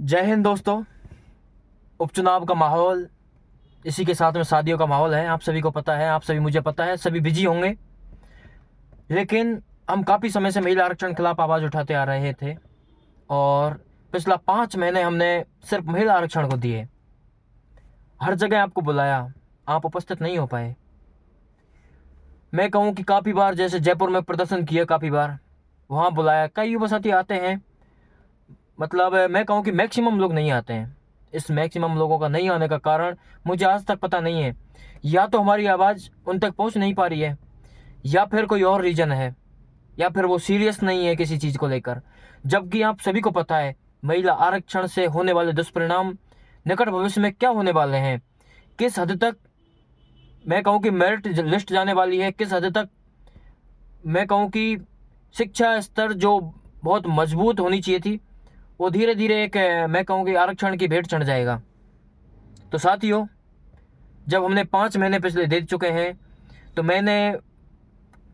जय हिंद दोस्तों। उपचुनाव का माहौल, इसी के साथ में शादियों का माहौल है। आप सभी को पता है, आप सभी मुझे पता है, सभी बिजी होंगे। लेकिन हम काफ़ी समय से महिला आरक्षण के खिलाफ आवाज़ उठाते आ रहे थे और पिछला 5 महीने हमने सिर्फ महिला आरक्षण को दिए। हर जगह आपको बुलाया, आप उपस्थित नहीं हो पाए। मैं कहूँ कि काफ़ी बार, जैसे जयपुर में प्रदर्शन किया, काफ़ी बार वहाँ बुलाया, कई युवा साथी आते हैं। मतलब मैं कहूँ कि मैक्सिमम लोग नहीं आते हैं। इस मैक्सिमम लोगों का नहीं आने का कारण मुझे आज तक पता नहीं है। या तो हमारी आवाज़ उन तक पहुँच नहीं पा रही है, या फिर कोई और रीज़न है, या फिर वो सीरियस नहीं है किसी चीज़ को लेकर। जबकि आप सभी को पता है महिला आरक्षण से होने वाले दुष्परिणाम निकट भविष्य में क्या होने वाले हैं, किस हद तक मैं कहूँ कि मेरिट लिस्ट जाने वाली है, किस हद तक मैं कहूँ कि शिक्षा स्तर जो बहुत मजबूत होनी चाहिए थी, वो धीरे धीरे एक मैं कहूँ कि आरक्षण की भेंट चढ़ जाएगा। तो साथियों, जब हमने 5 महीने पिछले दे चुके हैं, तो मैंने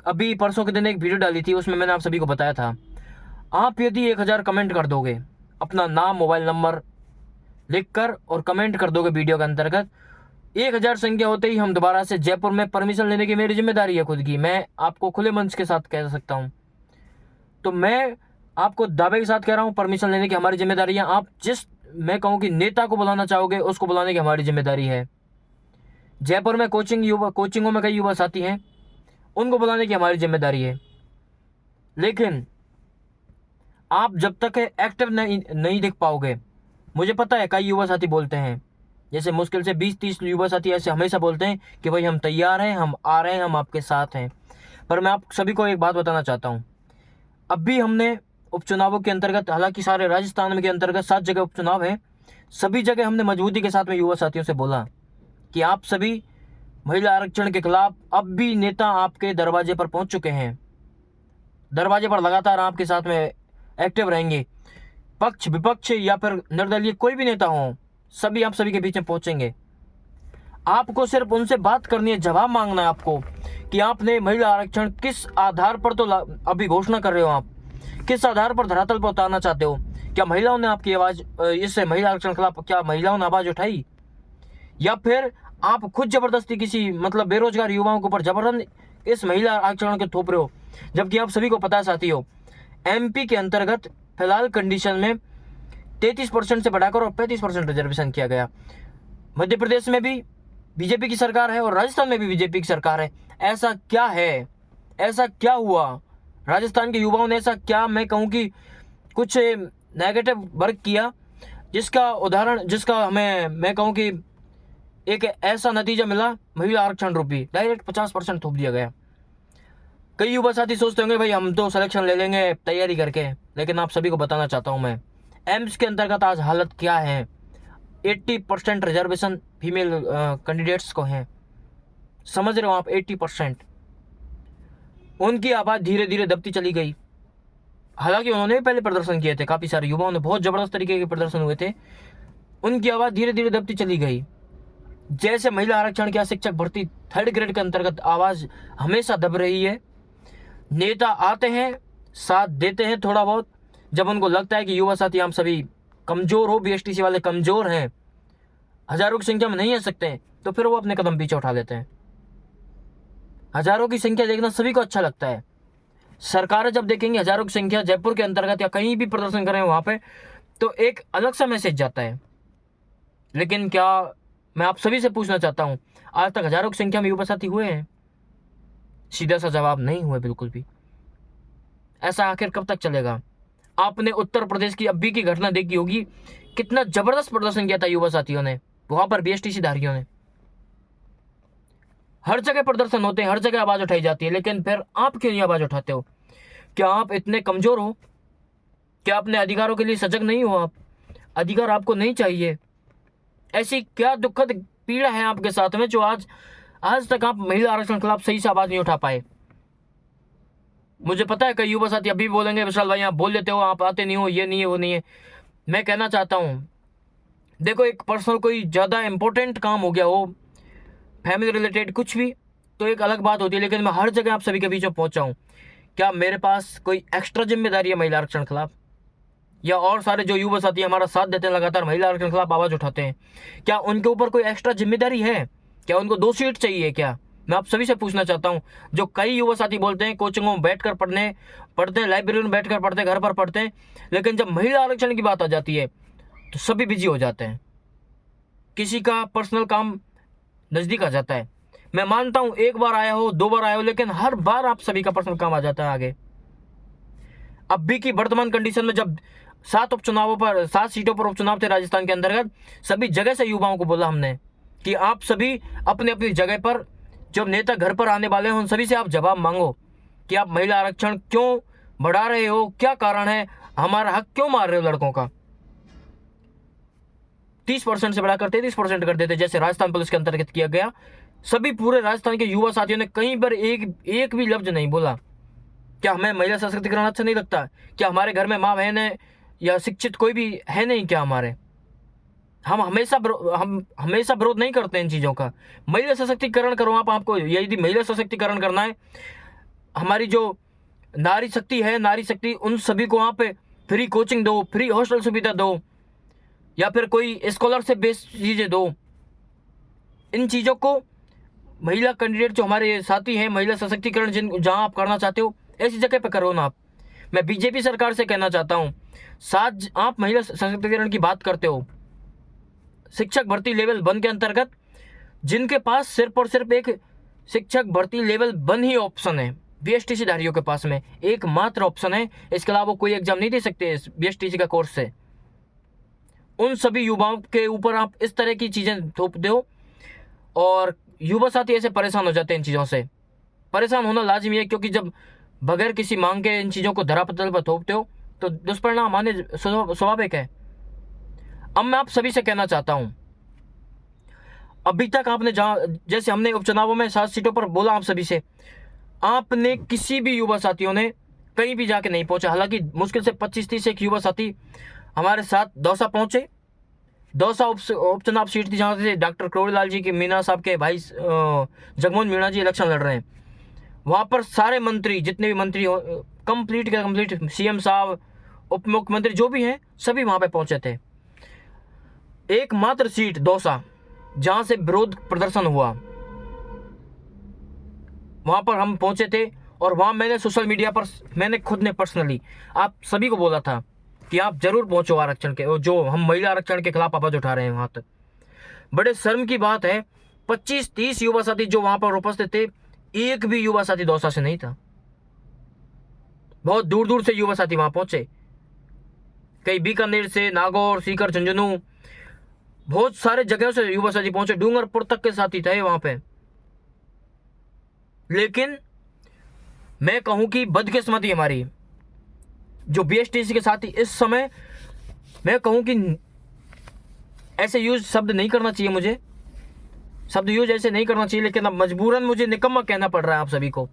अभी परसों के दिन एक वीडियो डाली थी, उसमें मैंने आप सभी को बताया था, आप यदि 1000 कमेंट कर दोगे, अपना नाम मोबाइल नंबर लिख कर और कमेंट कर दोगे वीडियो के अंतर्गत, 1000 संख्या होते ही हम दोबारा से जयपुर में परमिशन लेने की मेरी जिम्मेदारी है खुद की। मैं आपको खुले मंच के साथ कह सकता हूँ। तो मैं आपको दावे के साथ कह रहा हूँ, परमिशन लेने की हमारी जिम्मेदारी है। आप जिस मैं कहूँ कि नेता को बुलाना चाहोगे, उसको बुलाने की हमारी जिम्मेदारी है। जयपुर में कोचिंगों में कई युवा साथी हैं, उनको बुलाने की हमारी जिम्मेदारी है। लेकिन आप जब तक एक्टिव नहीं दिख पाओगे, मुझे पता है कई युवा साथी बोलते हैं, जैसे मुश्किल से 20-30 युवा साथी ऐसे हमेशा बोलते हैं कि भाई हम तैयार हैं, हम आ रहे हैं, हम आपके साथ हैं। पर मैं आप सभी को एक बात बताना चाहता हूँ। अब भी हमने उपचुनावों के अंतर्गत, हालांकि सारे राजस्थान में के अंतर्गत 7 जगह उपचुनाव है, सभी जगह हमने मजबूती के साथ में युवा साथियों से बोला कि आप सभी महिला आरक्षण के खिलाफ, अब भी नेता आपके दरवाजे पर पहुंच चुके हैं, दरवाजे पर लगातार आपके साथ में एक्टिव रहेंगे। पक्ष विपक्ष या फिर निर्दलीय कोई भी नेता हो, सभी आप सभी के बीच में पहुंचेंगे। आपको सिर्फ उनसे बात करनी है, जवाब मांगना है आपको कि आपने महिला आरक्षण किस आधार पर, तो अभी घोषणा कर रहे हो, आप किस आधार पर धरातल पर उतारना चाहते हो। क्या महिलाओं ने आपकी आवाज, इस महिला आरक्षण के खिलाफ क्या महिलाओं ने आवाज उठाई, या फिर आप खुद जबरदस्ती किसी मतलब बेरोजगार युवाओं के ऊपर जबरदस्त इस महिला आरक्षण के थोप रहे हो। जबकि आप सभी को पता है साथियों, एमपी के अंतर्गत फिलहाल कंडीशन में 33% से बढ़ाकर और 35% रिजर्वेशन किया गया। मध्य प्रदेश में भी बीजेपी की सरकार है और राजस्थान में भी बीजेपी की सरकार है। ऐसा क्या है, ऐसा क्या हुआ, राजस्थान के युवाओं ने ऐसा क्या मैं कहूँ कि कुछ नेगेटिव वर्क किया, जिसका उदाहरण, जिसका हमें मैं कहूँ कि एक ऐसा नतीजा मिला, महिला आरक्षण रूपी डायरेक्ट 50% थोप दिया गया। कई युवा साथी सोचते होंगे भाई हम तो सिलेक्शन ले लेंगे तैयारी करके, लेकिन आप सभी को बताना चाहता हूं मैं, एम्स के अंतर्गत आज हालत क्या है। 80% रिजर्वेशन फीमेल कैंडिडेट्स को हैं, समझ रहे हो आप, 80%। उनकी आवाज़ धीरे धीरे दबती चली गई। हालांकि उन्होंने भी पहले प्रदर्शन किए थे, काफ़ी सारे युवाओं ने बहुत ज़बरदस्त तरीके के प्रदर्शन हुए थे, उनकी आवाज़ धीरे धीरे दबती चली गई। जैसे महिला आरक्षण की शिक्षक भर्ती 3rd ग्रेड के अंतर्गत आवाज़ हमेशा दब रही है। नेता आते हैं, साथ देते हैं थोड़ा बहुत, जब उनको लगता है कि युवा साथी हम सभी कमज़ोर हो, बीएसटीसी वाले कमज़ोर हैं, हज़ारों की संख्या में नहीं आ सकते, तो फिर वो अपने कदम पीछे उठा लेते हैं। हज़ारों की संख्या देखना सभी को अच्छा लगता है। सरकारें जब देखेंगे हज़ारों की संख्या जयपुर के अंतर्गत या कहीं भी प्रदर्शन करें वहाँ पे, तो एक अलग सा मैसेज जाता है। लेकिन क्या, मैं आप सभी से पूछना चाहता हूँ, आज तक हज़ारों की संख्या में युवा साथी हुए हैं? सीधा सा जवाब, नहीं हुए बिल्कुल भी। ऐसा आखिर कब तक चलेगा? आपने उत्तर प्रदेश की अभी की घटना देखी होगी, कितना जबरदस्त प्रदर्शन किया था युवा साथियों ने, वहां पर बीएसटीसी धारियों ने। हर जगह प्रदर्शन होते हैं, हर जगह आवाज उठाई जाती है, लेकिन फिर आप क्यों नहीं आवाज उठाते हो? क्या आप इतने कमजोर हो? क्या अपने अधिकारों के लिए सजग नहीं हो? आप अधिकार आपको नहीं चाहिए? ऐसी क्या दुखद पीड़ा है आपके साथ में जो आज आज तक आप महिला आरक्षण के खिलाफ सही से आवाज नहीं उठा पाए? मुझे पता है कई युवा साथी अभी भी बोलेंगे विशाल भाई आप बोल लेते हो, आप आते नहीं हो, ये नहीं है, वो नहीं है। मैं कहना चाहता हूँ, देखो एक पर्सनल कोई ज़्यादा इंपॉर्टेंट काम हो गया हो, फैमिली रिलेटेड कुछ भी, तो एक अलग बात होती है, लेकिन मैं हर जगह आप सभी के बीच में पहुँचा हूँ। क्या मेरे पास कोई एक्स्ट्रा जिम्मेदारी है महिला आरक्षण के खिलाफ? या और सारे जो युवा साथी हमारा साथ देते हैं, लगातार महिला आरक्षण के खिलाफ आवाज उठाते हैं, क्या उनके ऊपर कोई एक्स्ट्रा जिम्मेदारी है? क्या उनको 2 सीट चाहिए क्या? मैं आप सभी से पूछना चाहता हूं। जो कई युवा साथी बोलते हैं कोचिंगों में बैठकर पढ़ते हैं, लाइब्रेरी में बैठकर पढ़ते हैं, घर पर पढ़ते हैं, लेकिन जब महिला आरक्षण की बात आ जाती है तो सभी बिजी हो जाते हैं, किसी का पर्सनल काम नजदीक आ जाता है। मैं मानता हूं 1 बार आया हो, 2 बार आया हो, लेकिन हर बार आप सभी का पर्सनल काम आ जाता है आगे। अब भी की वर्तमान कंडीशन में जब 7 सीटों पर उपचुनाव थे राजस्थान के अंतर्गत, सभी जगह से युवाओं को बोला हमने कि आप सभी अपनी अपनी जगह पर, जब नेता घर पर आने वाले हैं उन सभी से आप जवाब मांगो कि आप महिला आरक्षण क्यों बढ़ा रहे हो, क्या कारण है, हमारा हक क्यों मार रहे हो लड़कों का। 30% से बढ़ाकर 33% कर देते, जैसे राजस्थान पुलिस के अंतर्गत किया गया। सभी पूरे राजस्थान के युवा साथियों ने कहीं पर एक भी लफ्ज नहीं बोला। क्या हमें महिला सशक्तिकरण अच्छा नहीं लगता? क्या हमारे घर में माँ बहन है या शिक्षित कोई भी है नहीं क्या हमारे? हम हमेशा विरोध नहीं करते इन चीज़ों का। महिला सशक्तिकरण करो आपको यदि महिला सशक्तिकरण करना है, हमारी जो नारी शक्ति है, नारी शक्ति उन सभी को वहाँ पे फ्री कोचिंग दो, फ्री हॉस्टल सुविधा दो, या फिर कोई स्कॉलरशिप बेस्ड चीज़ें दो। इन चीज़ों को महिला कैंडिडेट जो हमारे साथी हैं, महिला सशक्तिकरण जहाँ आप करना चाहते हो ऐसी जगह पे करो ना आप। मैं बीजेपी सरकार से कहना चाहता हूँ, आप महिला सशक्तिकरण की बात करते हो, शिक्षक भर्ती लेवल 1 के अंतर्गत जिनके पास सिर्फ और सिर्फ एक शिक्षक भर्ती लेवल 1 ही ऑप्शन है, बीएसटीसी धारियों के पास में एकमात्र ऑप्शन है, इसके अलावा कोई एग्जाम नहीं दे सकते इस बीएसटीसी का कोर्स से। उन सभी युवाओं के ऊपर आप इस तरह की चीज़ें थोप दो और युवा साथी ऐसे परेशान हो जाते हैं। इन चीज़ों से परेशान होना लाजिमी है, क्योंकि जब बगैर किसी मांग के इन चीज़ों को धरातल पर थोपते हो तो दुष्परिणाम आने स्वाभाविक है। अब मैं आप सभी से कहना चाहता हूं, अभी तक आपने जैसे हमने उपचुनावों में 7 सीटों पर बोला आप सभी से, आपने किसी भी युवा साथियों ने कहीं भी जाके नहीं पहुंचा। हालांकि मुश्किल से 25-30 एक युवा साथी हमारे साथ दौसा पहुंचे। दौसा उपचुनाव सीट थी जहाँ से डॉक्टर करोड़ीलाल जी के मीणा साहब के भाई जगमोहन मीणा जी इलेक्शन लड़ रहे हैं। वहाँ पर सारे मंत्री, जितने भी मंत्री कंप्लीट सीएम साहब, उप मुख्यमंत्री जो भी हैं, सभी वहाँ पे पहुँचे थे। एकमात्र सीट दौसा जहाँ से विरोध प्रदर्शन हुआ, वहाँ पर हम पहुँचे थे और वहाँ मैंने सोशल मीडिया पर मैंने खुद ने पर्सनली आप सभी को बोला था कि आप जरूर पहुँचो आरक्षण के, जो हम महिला आरक्षण के खिलाफ आवाज उठा रहे हैं वहाँ तक। बड़े शर्म की बात है, 25-30 युवा साथी जो वहाँ पर उपस्थित थे, एक भी युवा साथी दौसा से नहीं था। बहुत दूर दूर से युवा साथी वहां पहुंचे, कई बीकानेर से, नागौर, सीकर, झुंझुनू, बहुत सारे जगहों से युवा साथी पहुंचे, डूंगरपुर तक के साथी थे वहां पे। लेकिन मैं कहूं कि बदकिस्मती हमारी, जो बीएसटीसी के साथी इस समय, मैं कहूं कि ऐसे यूज शब्द नहीं करना चाहिए, मुझे शब्द यूज ऐसे नहीं करना चाहिए, लेकिन अब मजबूरन मुझे निकम्मा कहना पड़ रहा है आप सभी को,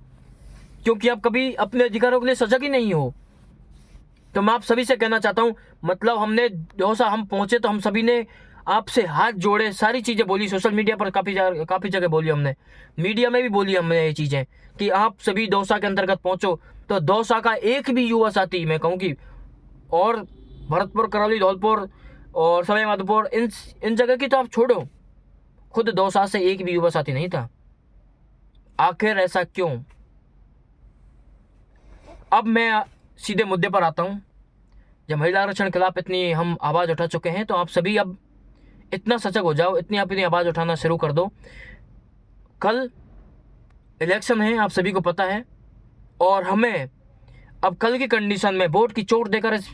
क्योंकि आप कभी अपने अधिकारों के लिए सजग ही नहीं हो। तो मैं आप सभी से कहना चाहता हूं, मतलब हमने दौसा हम पहुंचे तो हम सभी ने आपसे हाथ जोड़े, सारी चीज़ें बोली, सोशल मीडिया पर काफ़ी जगह बोली हमने, मीडिया में भी बोली हमने ये चीज़ें कि आप सभी दौसा के अंतर्गत पहुंचो। तो दौसा का एक भी युवा साथी, मैं कहूँ कि, और भरतपुर, करौली, धौलपुर और सवाई माधोपुर, इन जगह की तो आप छोड़ो, खुद दौसा से एक भी युवा साथी नहीं था। आखिर ऐसा क्यों? अब मैं सीधे मुद्दे पर आता हूं। जब महिला आरक्षण के खिलाफ इतनी हम आवाज़ उठा चुके हैं तो आप सभी अब इतना सजग हो जाओ, इतनी अपनी आवाज़ उठाना शुरू कर दो। कल इलेक्शन है, आप सभी को पता है, और हमें अब कल की कंडीशन में वोट की चोट देकर इस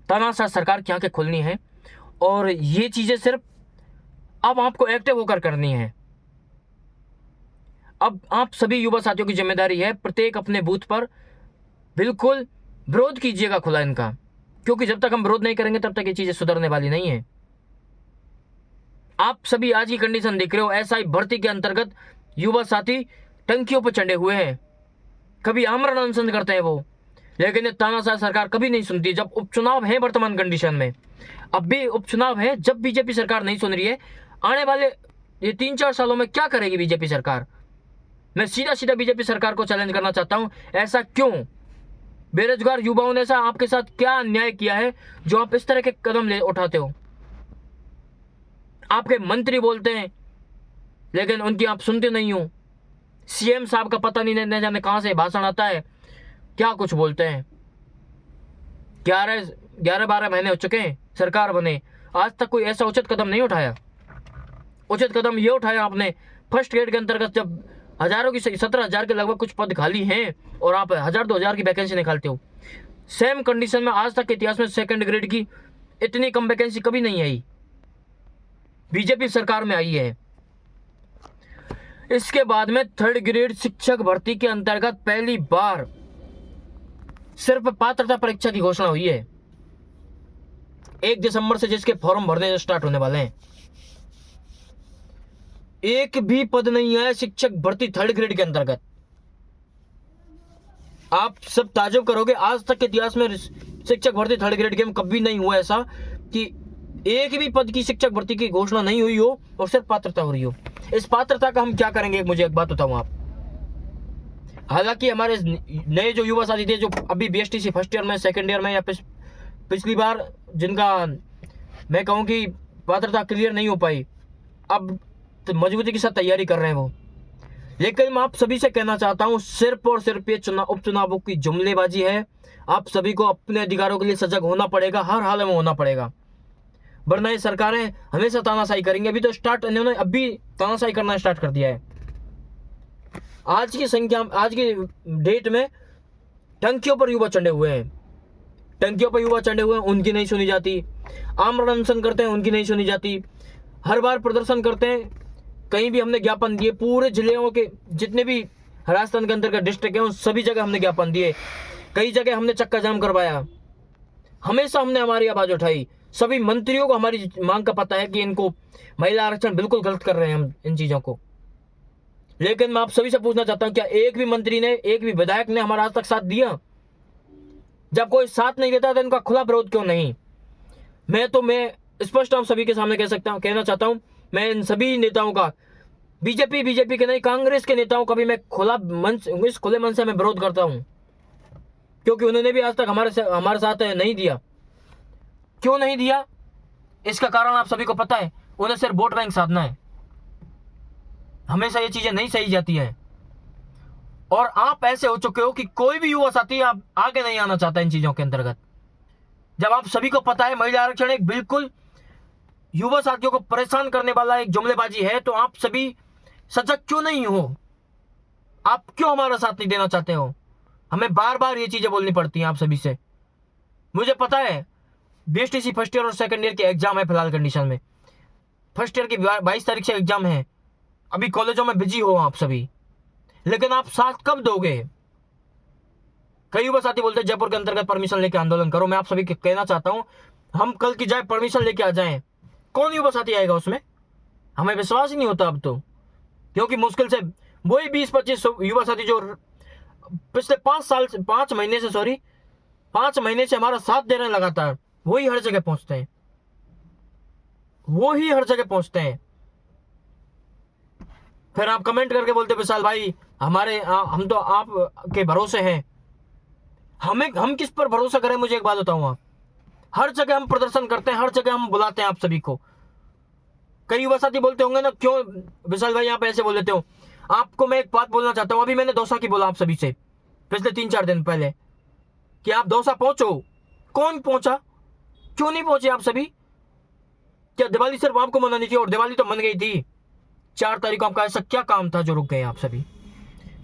तानाशाह सरकार की आंखें खोलनी है, और ये चीज़ें सिर्फ अब आपको एक्टिव होकर करनी है। अब आप सभी युवा साथियों की जिम्मेदारी है, प्रत्येक अपने बूथ पर बिल्कुल विरोध कीजिएगा खुला इनका, क्योंकि जब तक हम विरोध नहीं करेंगे तब तक ये चीजें सुधरने वाली नहीं है। आप सभी आज की कंडीशन देख रहे हो, एसआई भर्ती के अंतर्गत युवा साथी टंकियों पर चढ़े हुए हैं, कभी आमरण अनशन करते हैं वो, लेकिन तानाशाह सरकार कभी नहीं सुनती। जब उपचुनाव है वर्तमान कंडीशन में, अब भी उपचुनाव है, जब बीजेपी सरकार नहीं सुन रही है, आने वाले ये 3-4 सालों में क्या करेगी बीजेपी सरकार? मैं सीधा सीधा बीजेपी सरकार को चैलेंज करना चाहता हूं, ऐसा क्यों? बेरोजगार युवाओं ने ऐसा आपके साथ क्या अन्याय किया है जो आप इस तरह के कदम ले उठाते हो? आपके मंत्री बोलते हैं लेकिन उनकी आप सुनते नहीं हो। सीएम साहब का पता नहीं, न जाने कहां से भाषण आता है, क्या कुछ बोलते हैं। 11-12 महीने हो चुके हैं सरकार बने, आज तक कोई ऐसा उचित कदम नहीं उठाया। उचित कदम ये उठाया आपने फर्स्ट ग्रेड के अंतर्गत, जब हजारों की 17,000 के लगभग कुछ पद खाली हैं और आप 1,000-2,000 की वैकेंसी निकालते हो। सेम कंडीशन में आज तक के इतिहास में सेकंड ग्रेड की इतनी कम वैकेंसी कभी नहीं आई, बीजेपी सरकार में आई है। इसके बाद में थर्ड ग्रेड शिक्षक भर्ती के अंतर्गत पहली बार सिर्फ पात्रता परीक्षा की घोषणा हुई है 1 दिसंबर से, जिसके फॉर्म भरने स्टार्ट होने वाले हैं। एक भी पद नहीं है शिक्षक भर्ती थर्ड ग्रेड के अंतर्गत। आप सब ताजुब करोगे, आज तक के इतिहास में शिक्षक भर्ती थर्ड ग्रेड के में कभी नहीं हुआ ऐसा कि एक भी पद की शिक्षक भर्ती की घोषणा नहीं हुई हो और सिर्फ पात्रता हो रही हो। इस पात्रता का हम क्या करेंगे, मुझे एक बात बताऊं आप। हालांकि हमारे नए जो युवा साथी थे जो अभी बीएसटीसी फर्स्ट ईयर में, सेकंड ईयर में, या पिछली बार जिनका मैं कहूं कि पात्रता क्लियर नहीं हो पाई, अब तो मजबूती के साथ तैयारी कर रहे हैं वो। लेकिन मैं आप सभी से कहना चाहता हूं, सिर्फ और सिर्फ ये उपचुनावों की जुमलेबाजी है। आप सभी को अपने अधिकारों के लिए सजग होना पड़ेगा, हर हाल में होना पड़ेगा, वरना ये सरकारें हमेशा तानाशाही करेंगे। अभी तो इन्होंने अभी तानाशाही करना स्टार्ट कर दिया है। आज की संख्या, आज की डेट में टंकियों पर युवा चढ़े हुए हैं, टंकियों पर युवा चढ़े हुए हैं, उनकी नहीं सुनी जाती। आमरण अनशन करते हैं, उनकी नहीं सुनी जाती। हर बार प्रदर्शन करते हैं, कहीं भी हमने ज्ञापन दिए, पूरे जिलों के जितने भी राजस्थान के अंतर्गत डिस्ट्रिक्ट है उन सभी जगह हमने ज्ञापन दिए, कई जगह हमने चक्का जाम करवाया, हमेशा हमने हमारी आवाज उठाई। सभी मंत्रियों को हमारी मांग का पता है कि इनको महिला आरक्षण बिल्कुल गलत कर रहे हैं हम इन चीजों को। लेकिन मैं आप सभी से पूछना चाहता हूं, क्या एक भी मंत्री ने, एक भी विधायक ने हमारा आज तक साथ दिया? जब कोई साथ नहीं देता तो इनका खुला विरोध क्यों नहीं? मैं स्पष्ट आप सभी के सामने कहना चाहता हूं, मैं इन सभी नेताओं का, बीजेपी के नहीं, कांग्रेस के नेताओं का भी मैं इस खुले मन से मैं विरोध करता हूं, क्योंकि उन्होंने भी आज तक हमारे साथ नहीं दिया। क्यों नहीं दिया, इसका कारण आप सभी को पता है, उन्हें सिर्फ वोट बैंक साधना है। हमेशा ये चीजें नहीं सही जाती है, और आप ऐसे हो चुके हो कि कोई भी युवा साथी आप आगे नहीं आना चाहता इन चीजों के अंतर्गत। जब आप सभी को पता है महिला आरक्षण एक बिल्कुल युवा साथियों को परेशान करने वाला एक जुमलेबाजी है, तो आप सभी सजग क्यों नहीं हो? आप क्यों हमारा साथ नहीं देना चाहते हो? हमें बार बार ये चीजें बोलनी पड़ती हैं आप सभी से। मुझे पता है बीएसटीसी फर्स्ट ईयर और सेकंड ईयर के एग्जाम है फिलहाल कंडीशन में। फर्स्ट ईयर की 22 तारीख से एग्जाम है, अभी कॉलेजों में बिजी हो आप सभी, लेकिन आप साथ कब दोगे? कई युवा साथी बोलते हैं जयपुर के अंतर्गत परमिशन लेके आंदोलन करो। मैं आप सभी को कहना चाहता हूं, हम कल की जाए परमिशन लेके आ जाएं, कौन युवा साथी आएगा उसमें? हमें विश्वास ही नहीं होता अब तो, क्योंकि मुश्किल से वही 20-25 युवा साथी जो पिछले 5 महीने से हमारा साथ दे रहे हैं लगातार, वही हर जगह पहुंचते हैं। फिर आप कमेंट करके बोलते विशाल भाई हम तो आप के भरोसे हैं। हम किस पर भरोसा करें? मुझे एक बात बताऊं, आप हर जगह हम प्रदर्शन करते हैं, हर जगह हम बुलाते हैं आप सभी को। कई युवा साथी बोलते होंगे ना, क्यों विशाल भाई आप ऐसे बोल देते हो? आपको मैं एक बात बोलना चाहता हूं, अभी मैंने दौसा की बोला आप सभी से पिछले 3-4 दिन पहले कि आप दौसा पहुंचो। कौन पहुंचा? क्यों नहीं पहुंचे आप सभी? क्या दिवाली सिर्फ आपको मनानी थी? और दिवाली तो मन गई थी। 4 तारीख को आपका ऐसा क्या काम था जो रुक गए आप सभी?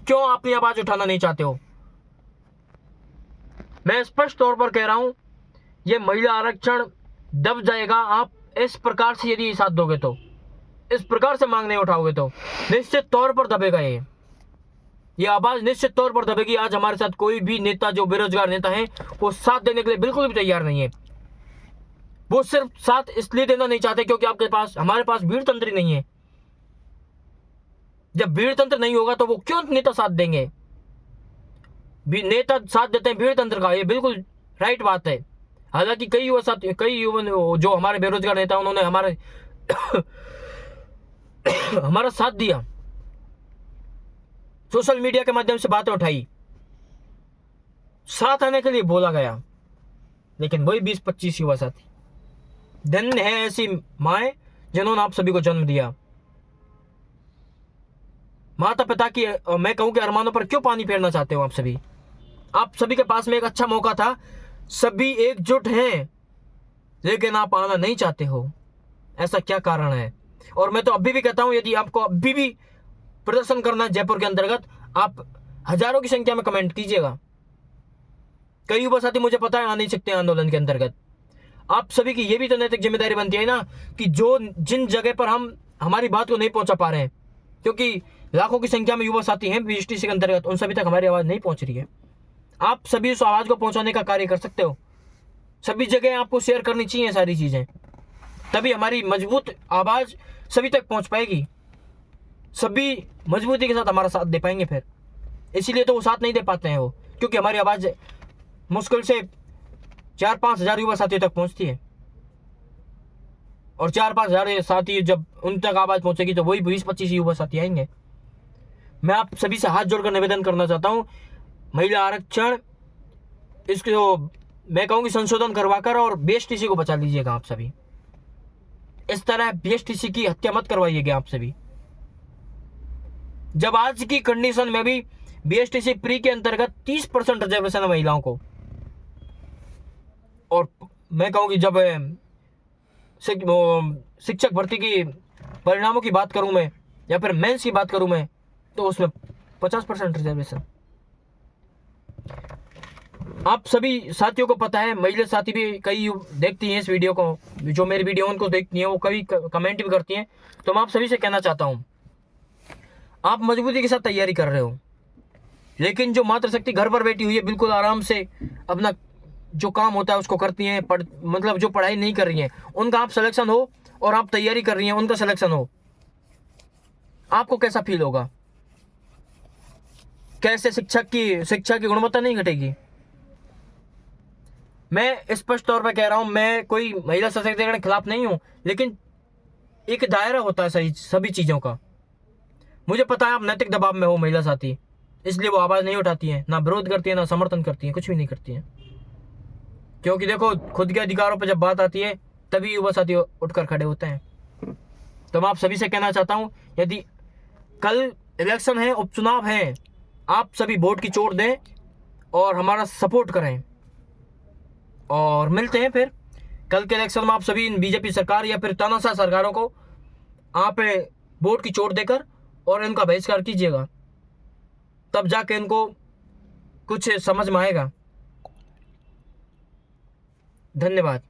क्यों अपनी आवाज उठाना नहीं चाहते हो? मैं स्पष्ट तौर पर कह रहा हूं, यह महिला आरक्षण दब जाएगा। आप इस प्रकार से यदि साथ दोगे तो, इस प्रकार से मांग नहीं उठाओगे तो निश्चित तौर पर दबेगा। ये आवाज निश्चित तौर पर दबेगी। आज हमारे साथ कोई भी नेता, जो बेरोजगार नेता है, वो साथ देने के लिए बिल्कुल भी तैयार नहीं है। वो सिर्फ साथ इसलिए देना नहीं चाहते क्योंकि हमारे पास भीड़ तंत्र नहीं है। जब भीड़ तंत्र नहीं होगा तो वो क्यों नेता साथ देंगे? नेता साथ देते हैं भीड़ तंत्र का, ये बिल्कुल राइट बात है। हालांकि कई युवा जो हमारे बेरोजगार नेता, उन्होंने हमारा साथ दिया, सोशल मीडिया के माध्यम से बातें उठाई, साथ आने के लिए बोला गया, लेकिन वही 20-25 युवा साथी। धन्य है ऐसी माएं जिन्होंने आप सभी को जन्म दिया। माता पिता की मैं कहूं कि अरमानों पर क्यों पानी फेरना चाहते हो आप सभी? आप सभी के पास में एक अच्छा मौका था, सभी एकजुट हैं, लेकिन आप आना नहीं चाहते हो। ऐसा क्या कारण है? और मैं तो अभी भी कहता हूं, यदि आपको अभी भी प्रदर्शन करना है जयपुर के अंतर्गत, आप हजारों की संख्या में कमेंट कीजिएगा। कई युवा साथी मुझे पता है आ नहीं सकते आंदोलन के अंतर्गत। आप सभी की यह भी तो नैतिक जिम्मेदारी बनती है ना कि जो जिन जगह पर हम हमारी बात को नहीं पहुंचा पा रहे हैं, क्योंकि लाखों की संख्या में युवा साथी हैं बीएसटीसी के अंतर्गत, उन सभी तक हमारी आवाज नहीं पहुंच रही है। आप सभी उस आवाज को पहुंचाने का कार्य कर सकते हो। सभी जगह आपको शेयर करनी चाहिए सारी चीजें, तभी हमारी मजबूत आवाज सभी तक पहुंच पाएगी, सभी मजबूती के साथ हमारा साथ दे पाएंगे। फिर इसीलिए तो वो साथ नहीं दे पाते हैं वो, क्योंकि हमारी आवाज मुश्किल से 4-5 हजार युवा साथियों तक पहुंचती है, और 4-5 हजार साथी जब उन तक आवाज पहुंचेगी तो वही 20-25 युवा साथी आएंगे। मैं आप सभी से हाथ जोड़कर निवेदन करना चाहता हूं, महिला आरक्षण इसको मैं कहूंगी संशोधन करवाकर और बीएसटीसी को बचा लीजिएगा आप सभी। इस तरह बीएसटीसी की हत्या मत करवाइएगा आप सभी। जब आज की कंडीशन में भी बीएसटीसी प्री के अंतर्गत 30% रिजर्वेशन है महिलाओं को, और मैं कहूंगी जब शिक्षक भर्ती की परिणामों की बात करूं मैं, या फिर मेंस की बात करूं मैं, तो उसमें 50% रिजर्वेशन। आप सभी साथियों को पता है, महिला साथी भी कई देखती हैं इस वीडियो को, जो मेरी वीडियो उनको देखती हैं, वो कभी कमेंट भी करती हैं। तो मैं आप सभी से कहना चाहता हूं, आप मजबूती के साथ तैयारी कर रहे हो, लेकिन जो मातृशक्ति घर पर बैठी हुई है बिल्कुल आराम से अपना जो काम होता है उसको करती हैं, मतलब जो पढ़ाई नहीं कर रही हैं उनका आप सिलेक्शन हो, और आप तैयारी कर रही हैं उनका सिलेक्शन हो, आपको कैसा फील होगा? कैसे शिक्षा की गुणवत्ता नहीं घटेगी? मैं स्पष्ट तौर पर कह रहा हूं, मैं कोई महिला सशक्तिकरण के खिलाफ नहीं हूं, लेकिन एक दायरा होता है सही सभी चीजों का। मुझे पता है आप नैतिक दबाव में हो महिला साथी, इसलिए वो आवाज नहीं उठाती हैं, ना विरोध करती है, ना समर्थन करती है, कुछ भी नहीं करती है। क्योंकि देखो, खुद के अधिकारों पर जब बात आती है तभी युवा साथी उठकर खड़े होते हैं। तो मैं आप सभी से कहना चाहता हूं, यदि कल इलेक्शन है, उपचुनाव है, आप सभी वोट की चोट दें और हमारा सपोर्ट करें, और मिलते हैं फिर कल के इलेक्शन में। आप सभी इन बीजेपी सरकार या फिर तानाशाह सरकारों को आप वोट की चोट देकर और इनका बहिष्कार कीजिएगा, तब जाके इनको कुछ समझ में आएगा। धन्यवाद।